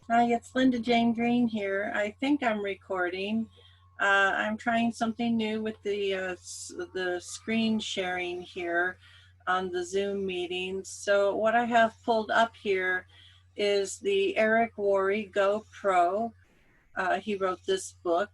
Hi, it's Linda Jane Green here. I think I'm recording. I'm trying something new with the screen sharing here on the Zoom meetings. So what I have pulled up here is the Eric Worre Go Pro. He wrote this book,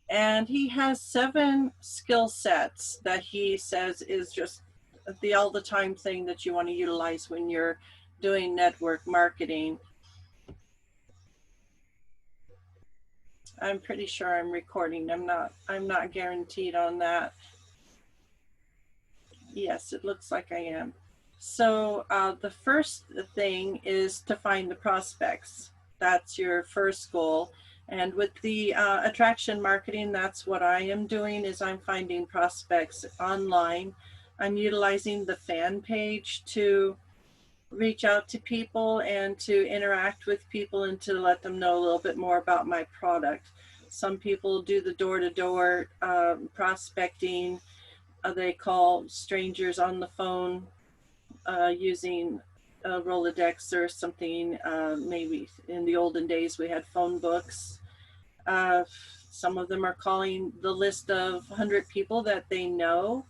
and he has 7 skill sets that he says is just the all the time thing that you want to utilize when you're doing network marketing. I'm pretty sure I'm recording. I'm not guaranteed on that. Yes, it looks like I am. So the first thing is to find the prospects. That's your first goal. And with the attraction marketing, that's what I am doing is I'm finding prospects online. I'm utilizing the fan page to reach out to people and to interact with people and to let them know a little bit more about my product. Some people do the door-to-door prospecting. They call strangers on the phone using a Rolodex or something. Maybe in the olden days we had phone books. Uh, some of them are calling the list of 100 people that they know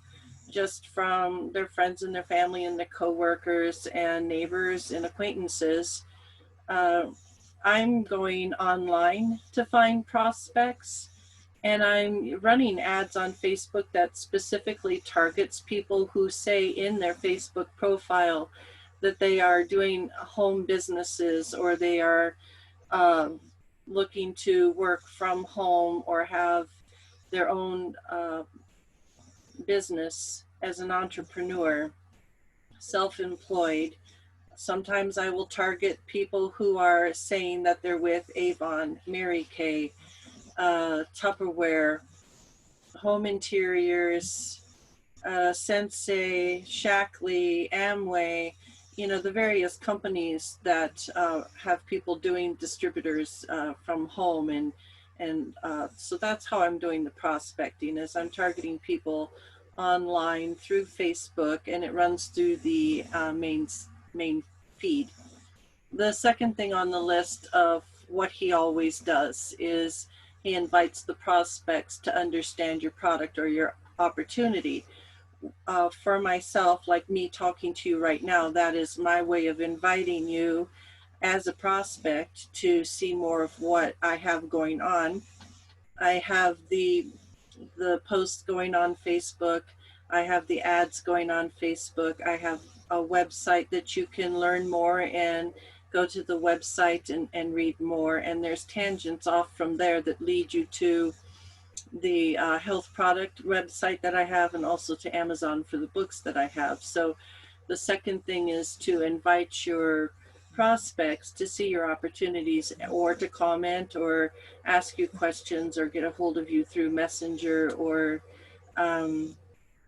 just from their friends and their family and their coworkers and neighbors and acquaintances. Uh, I'm going online to find prospects, and I'm running ads on Facebook that specifically targets people who say in their Facebook profile that they are doing home businesses or they are uh, looking to work from home or have their own business as an entrepreneur, self-employed. Sometimes I will target people who are saying that they're with Avon, Mary Kay, Tupperware, Home Interiors, Sensei, Shackley, Amway, the various companies that have people doing distributors from home. And so that's how I'm doing the prospecting is I'm targeting people online through Facebook, and it runs through the main feed. The second thing on the list of what he always does is he invites the prospects to understand your product or your opportunity. For myself, like me talking to you right now, that is my way of inviting you as a prospect to see more of what I have going on. I have the posts going on Facebook. I have the ads going on Facebook. I have a website that you can learn more and go to the website and read more. And there's tangents off from there that lead you to the health product website that I have and also to Amazon for the books that I have. So the second thing is to invite your prospects to see your opportunities or to comment or ask you questions or get a hold of you through Messenger or um,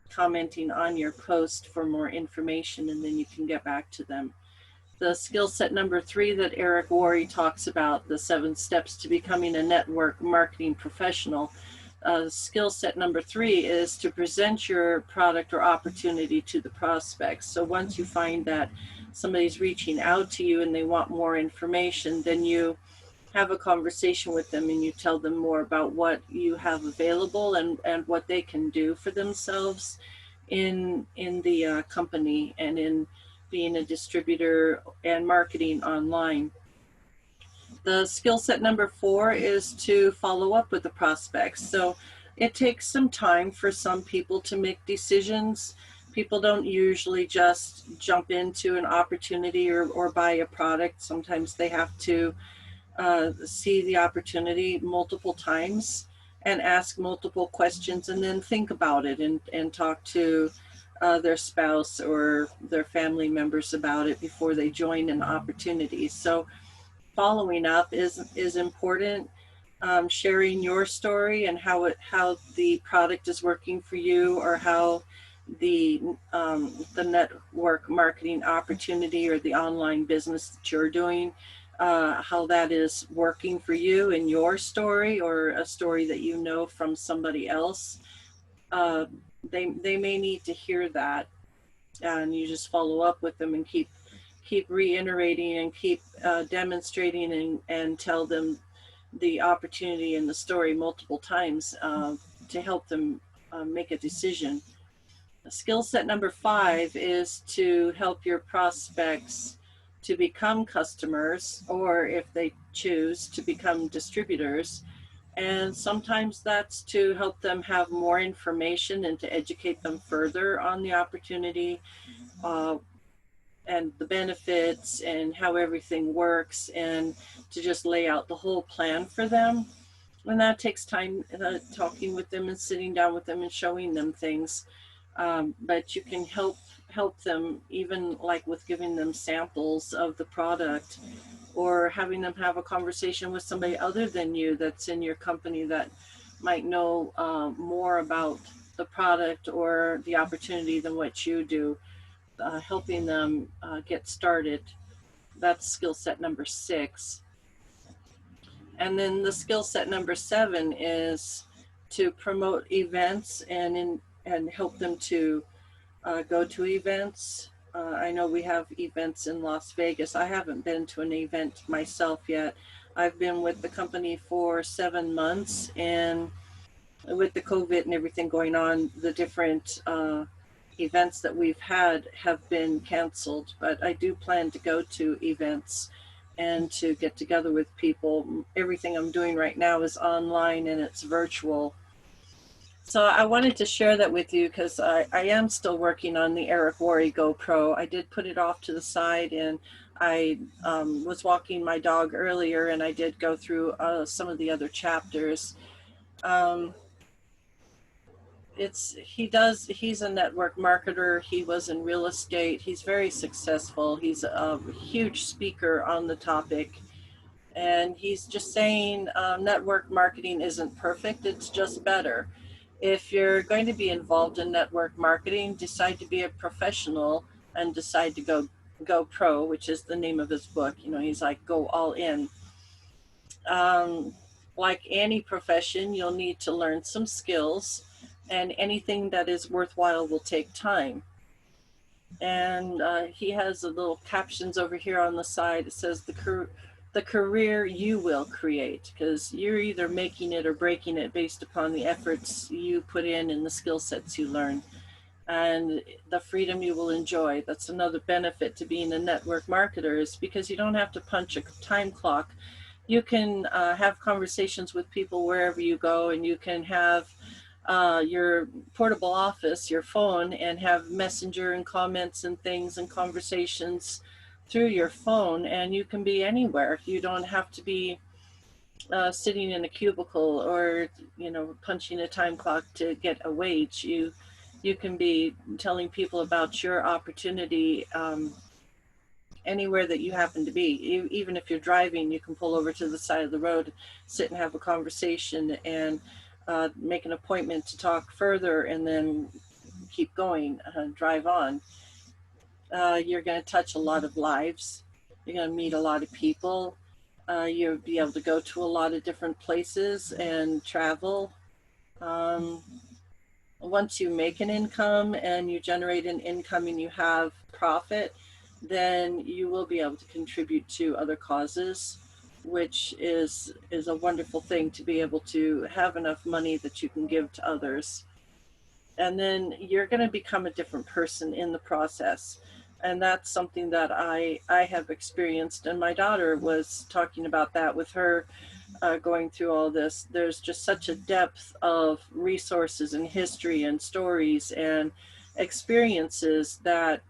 commenting on your post for more information, and then you can get back to them. The skill set number 3 that Eric Worre talks about, the 7 steps to becoming a network marketing professional. Skill set number 3 is to present your product or opportunity to the prospects. So once you find that somebody's reaching out to you and they want more information, then you have a conversation with them and you tell them more about what you have available and what they can do for themselves in the company and in being a distributor and marketing online. The skill set number 4 is to follow up with the prospects. So it takes some time for some people to make decisions. People don't usually just jump into an opportunity or buy a product. Sometimes they have to see the opportunity multiple times and ask multiple questions and then think about it and talk to their spouse or their family members about it before they join an opportunity. So following up is important. Sharing your story and how the product is working for you, or how the network marketing opportunity or the online business that you're doing, how that is working for you in your story or a story that you know from somebody else. Uh, they may need to hear that, and you just follow up with them and keep reiterating and keep demonstrating and tell them the opportunity and the story multiple times to help them make a decision. Skill set number 5 is to help your prospects to become customers, or if they choose to become distributors. And sometimes that's to help them have more information and to educate them further on the opportunity and the benefits and how everything works, and to just lay out the whole plan for them. And that takes time, talking with them and sitting down with them and showing them things. But you can help them, even like with giving them samples of the product, or having them have a conversation with somebody other than you that's in your company that might know more about the product or the opportunity than what you do, helping them get started. That's skill set number 6. And then the skill set number 7 is to promote events and help them to go to events. I know we have events in Las Vegas. I haven't been to an event myself yet. I've been with the company for 7 months, and with the COVID and everything going on, the different events that we've had have been canceled. But I do plan to go to events and to get together with people. Everything I'm doing right now is online and it's virtual. So I wanted to share that with you because I am still working on the Eric Worre GoPro. I did put it off to the side, and I was walking my dog earlier, and I did go through some of the other chapters. He's a network marketer. He was in real estate. He's very successful. He's a huge speaker on the topic. And he's just saying network marketing isn't perfect, it's just better. If you're going to be involved in network marketing, decide to be a professional and decide to go pro, which is the name of his book. You know, he's like, go all in. Like any profession, you'll need to learn some skills, and anything that is worthwhile will take time. And he has a little captions over here on the side. It says the career you will create, because you're either making it or breaking it based upon the efforts you put in and the skill sets you learn, and the freedom you will enjoy. That's another benefit to being a network marketer, is because you don't have to punch a time clock. You can have conversations with people wherever you go, and you can have your portable office, your phone, and have messenger and comments and things and conversations through your phone, and you can be anywhere. You don't have to be sitting in a cubicle or, you know, punching a time clock to get a wage. You can be telling people about your opportunity anywhere that you happen to be. Even if you're driving, you can pull over to the side of the road, sit and have a conversation, and make an appointment to talk further, and then keep going, drive on. You're going to touch a lot of lives. You're going to meet a lot of people. You'll be able to go to a lot of different places and travel. Once you make an income and you generate an income and you have profit, then you will be able to contribute to other causes, which is a wonderful thing, to be able to have enough money that you can give to others. And then you're going to become a different person in the process. And that's something that I have experienced. And my daughter was talking about that with her going through all this. There's just such a depth of resources and history and stories and experiences that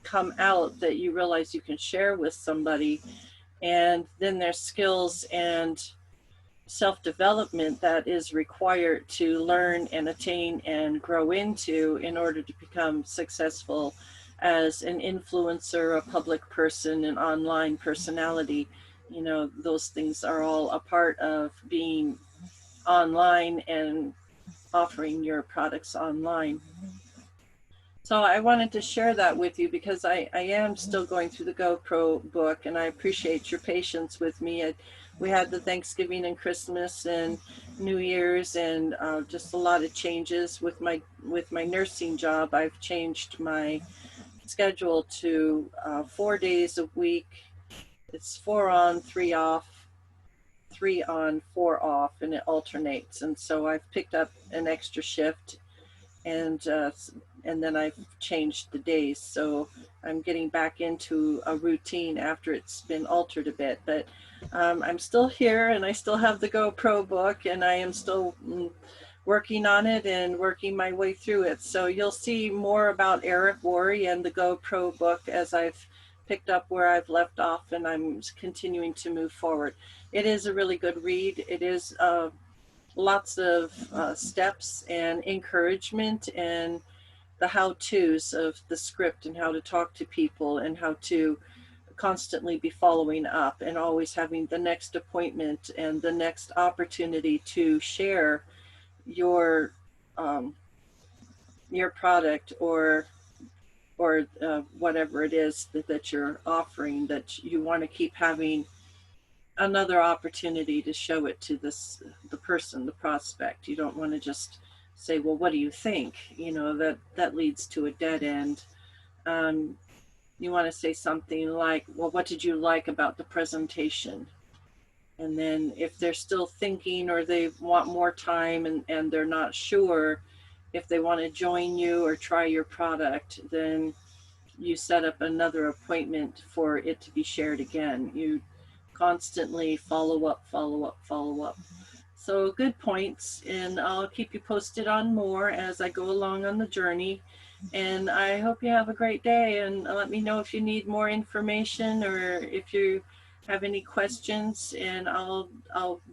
come out that you realize you can share with somebody. And then there's skills and self-development that is required to learn and attain and grow into in order to become successful as an influencer, a public person, an online personality. You know, those things are all a part of being online and offering your products online. So I wanted to share that with you because I am still going through the GoPro book, and I appreciate your patience with me. We had the Thanksgiving and Christmas and New Year's, and just a lot of changes with my nursing job. I've changed my schedule to 4 days a week. It's 4 on, 3 off, 3 on, 4 off, and it alternates. And so I've picked up an extra shift, and then I've changed the days. So I'm getting back into a routine after it's been altered a bit. But I'm still here, and I still have the GoPro book, and I am still working on it and working my way through it. So you'll see more about Eric Worre and the GoPro book as I've picked up where I've left off, and I'm continuing to move forward. It is a really good read. It is lots of steps and encouragement and the how-tos of the script and how to talk to people and how to constantly be following up and always having the next appointment and the next opportunity to share your product or whatever it is that you're offering, that you want to keep having another opportunity to show it to the person, the prospect. You don't want to just say, well, what do you think? That leads to a dead end. You want to say something like, well, what did you like about the presentation? And then if they're still thinking or they want more time and they're not sure if they want to join you or try your product, then you set up another appointment for it to be shared again. You constantly follow up. So good points, and I'll keep you posted on more as I go along on the journey. And I hope you have a great day, and let me know if you need more information or if you have any questions, and I'll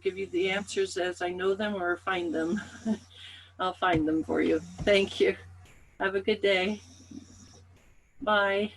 give you the answers as I know them or find them. I'll find them for you. Thank you. Have a good day. Bye.